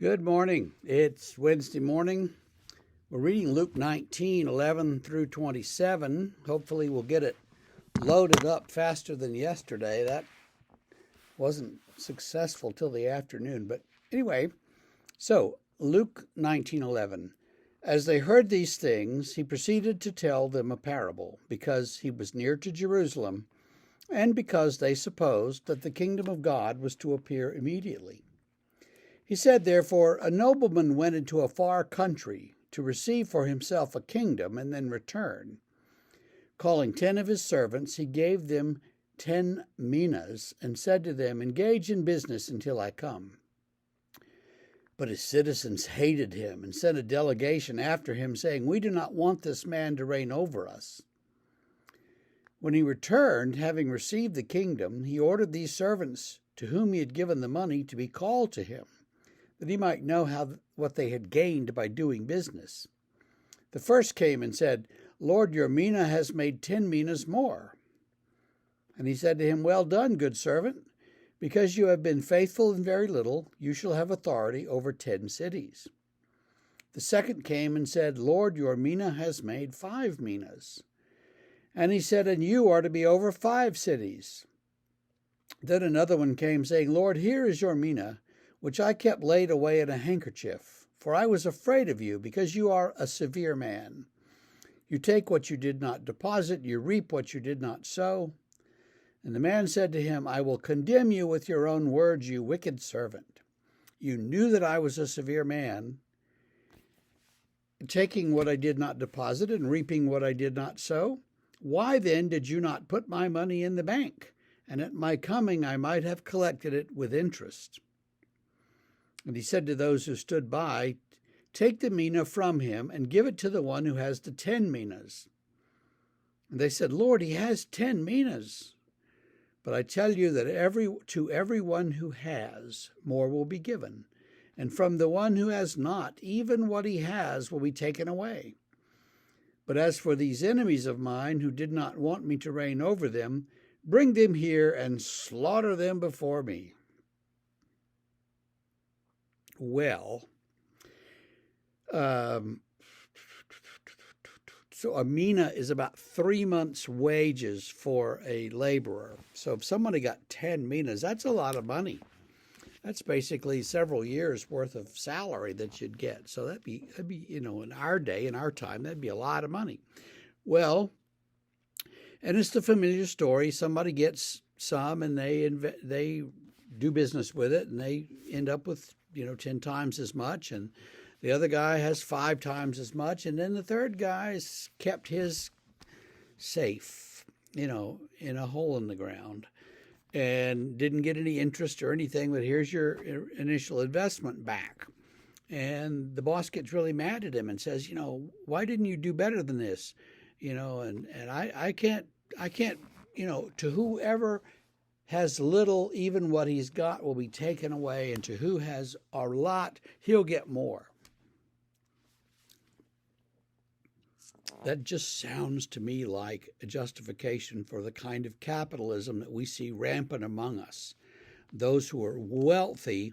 Good morning. It's Wednesday morning. We're reading Luke 19:11 through 27. Hopefully, we'll get it loaded up faster than yesterday. That wasn't successful till the afternoon. But anyway, so Luke 19:11. As they heard these things, he proceeded to tell them a parable, because he was near to Jerusalem, and because they supposed that the kingdom of God was to appear immediately. He said, therefore, a nobleman went into a far country to receive for himself a kingdom and then return. Calling 10 of his servants, he gave them 10 minas and said to them, engage in business until I come. But his citizens hated him and sent a delegation after him, saying, we do not want this man to reign over us. When he returned, having received the kingdom, he ordered these servants to whom he had given the money to be called to him, that he might know what they had gained by doing business. The first came and said, Lord, your mina has made 10 minas more. And he said to him, well done, good servant. Because you have been faithful in very little, you shall have authority over 10 cities. The second came and said, Lord, your mina has made 5 minas. And he said, and you are to be over 5 cities. Then another one came, saying, Lord, here is your mina, which I kept laid away in a handkerchief, for I was afraid of you, because you are a severe man. You take what you did not deposit, you reap what you did not sow. And the man said to him, I will condemn you with your own words, you wicked servant. You knew that I was a severe man, taking what I did not deposit and reaping what I did not sow. Why then did you not put my money in the bank? And at my coming I might have collected it with interest. And he said to those who stood by, take the mina from him and give it to the one who has the 10 minas. And they said, Lord, he has 10 minas. But I tell you that to everyone who has, more will be given. And from the one who has not, even what he has will be taken away. But as for these enemies of mine who did not want me to reign over them, bring them here and slaughter them before me. Well, so a mina is about 3 months' wages for a laborer. So if somebody got 10 minas, that's a lot of money. That's basically several years' worth of salary that you'd get. So that'd be in our day, in our time, that'd be a lot of money. Well, and it's the familiar story. Somebody gets some, and they do business with it, and they end up with 10 times as much, and the other guy has 5 times as much, and then the third guy's kept his safe, in a hole in the ground, and didn't get any interest or anything, but here's your initial investment back. And the boss gets really mad at him and says, why didn't you do better than this? And I can't, to whoever has little, even what he's got will be taken away, and to who has a lot, he'll get more. That just sounds to me like a justification for the kind of capitalism that we see rampant among us. Those who are wealthy,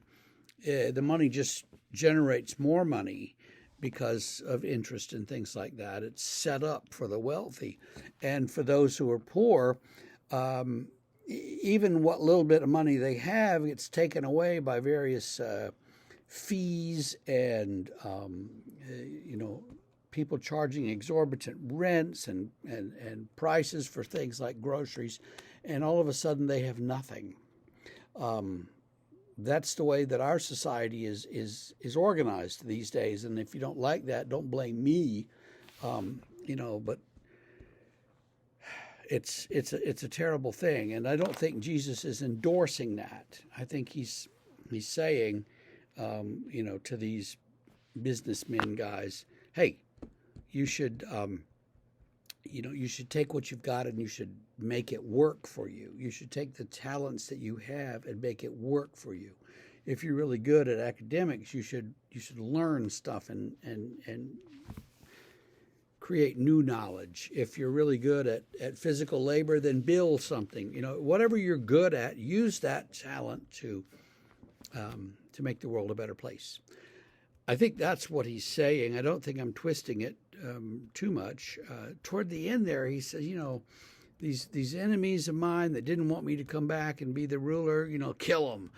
the money just generates more money because of interest and things like that. It's set up for the wealthy. And for those who are poor, even what little bit of money they have gets taken away by various fees and, people charging exorbitant rents and prices for things like groceries, and all of a sudden they have nothing. That's the way that our society is organized these days, and if you don't like that, don't blame me, but it's a terrible thing, and I don't think Jesus is endorsing that. I think he's saying, to these businessmen guys, hey, you should take what you've got and you should make it work for you. You should take the talents that you have and make it work for you. If you're really good at academics, you should learn stuff and create new knowledge. If you're really good at physical labor, then build something. Whatever you're good at, use that talent to to make the world a better place. I think that's what he's saying. I don't think I'm twisting it too much. Toward the end there, he says, these enemies of mine that didn't want me to come back and be the ruler, kill them.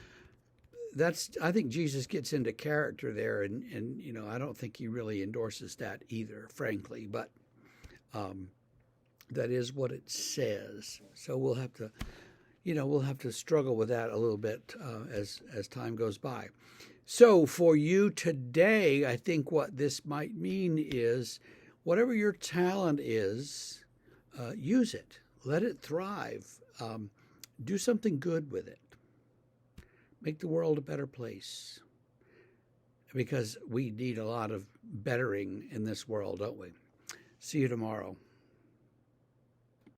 I think Jesus gets into character there, and I don't think he really endorses that either, frankly. But that is what it says. So we'll have to struggle with that a little bit as time goes by. So for you today, I think what this might mean is whatever your talent is, use it. Let it thrive. Do something good with it. Make the world a better place. Because we need a lot of bettering in this world, don't we? See you tomorrow.